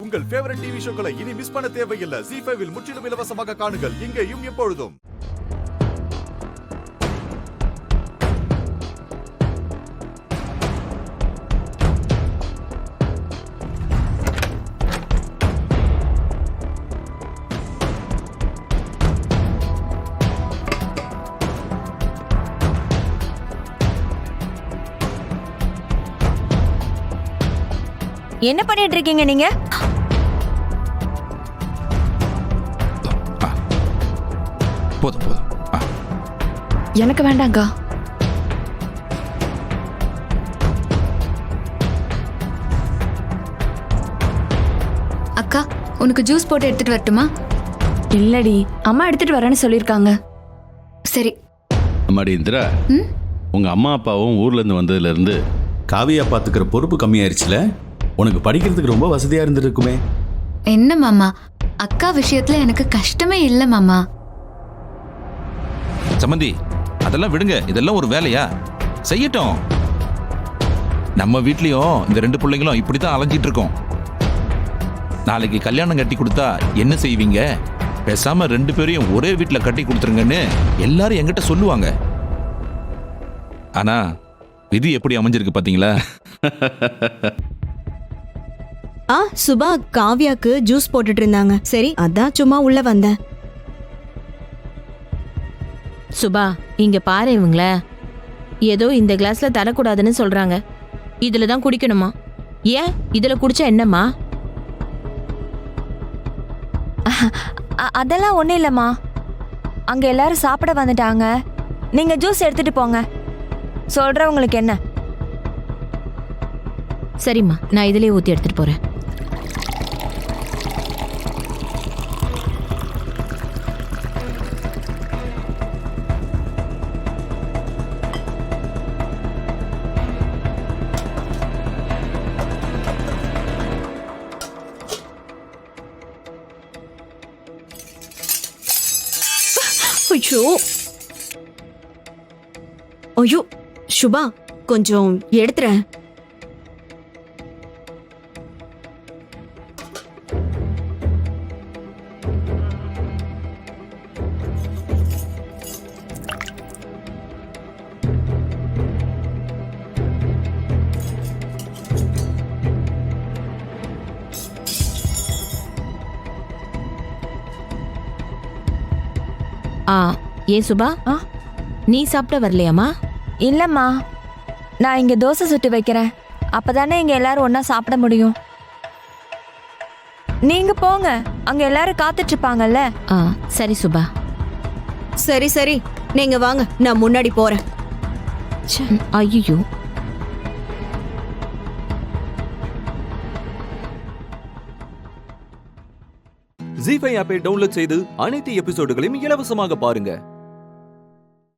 உங்கள் favourite TV ஷோக்களை இனி miss பண்ண தேவையில்லை. ZEE5 இல் முற்றிலும் இலவசமாக காணுங்கள், இங்கேயும் எப்பொழுதும். என்ன பண்ணிட்டு இருக்கீங்க நீங்க? போதும் போதும். எனக்கு வேண்டாங்க. அக்கா, உனக்கு ஜூஸ் போட்டு எடுத்துட்டு வரட்டுமா? இல்லடி, அம்மா எடுத்துட்டு வரேன்னு சொல்லிருக்காங்க. சரி. அம்மாடி இந்திரா, உங்க அம்மா அப்பாவும் ஊர்ல இருந்து வந்ததுல இருந்து காவியா பாத்துக்கிற பொறுப்பு கம்மியாயிருச்சுல. உனக்கு படிக்கிறதுக்கு ரொம்ப வசதியா இருந்திருக்குமே. என்ன மாமா, அக்கா விஷயத்துல எனக்கு கஷ்டமே இல்ல மாமா. சம்மந்தி, அதெல்லாம் விடுங்க. இதெல்லாம் ஒரு வேலையா? செய்யட்டும். நம்ம வீட்லயும் இந்த 2 பிள்ளைங்களும் இப்படித்தான் அலைஞ்சிட்டு இருக்கோம். நாளைக்கு கல்யாணம் கட்டி கொடுத்தா என்ன செய்வீங்க? பேசாம 2 பேரையும் ஒரே வீட்டுல கட்டி கொடுத்துருங்கன்னு எல்லாரும் என்கிட்ட சொல்லுவாங்க. ஆனா விதி எப்படி அமைஞ்சிருக்கு பாத்தீங்களா? சுபா காவியாக்கு ஜூஸ் போட்டுட்டு இருந்தாங்க. சரி, அதான் சும்மா உள்ள வந்தேன். சுபா, இங்க பாரு, இவங்கள ஏதோ இந்த கிளாஸ்ல தரக்கூடாதுன்னு சொல்றாங்க. இதுல தான் குடிக்கணுமா? ஏன் இதுல குடிச்சா என்னம்மா? அதெல்லாம் ஒண்ணும் இல்லம்மா. அங்க எல்லாரும் சாப்பிட வந்துட்டாங்க. நீங்க ஜூஸ் எடுத்துட்டு போங்க. சொல்றவங்களுக்கு என்ன? சரிம்மா, நான் இதுலயே ஊத்தி எடுத்துட்டு போறேன். ஐயோ ஐயோ, சுபா கொஞ்சம் எடுத்துறேன். ஏன் சுபா, நீ சாப்பிட வரலையாமா? இல்லம்மா, நான் இங்க தோசை சுட்டு வைக்கிறேன். அப்பதானே இங்க எல்லாரும் ஒன்னா சாப்பிட முடியும். நீங்க போங்க, அங்க எல்லாரும் காத்துட்டு இருப்பாங்கல்ல. சரி சுபா. சரி சரி, நீங்க வாங்க, நான் முன்னாடி போறேன். ஐயோ, ZEE5 ஆப்பை டவுன்லோட் செய்து அனைத்து எபிசோடுகளையும் இலவசமாக பாருங்க.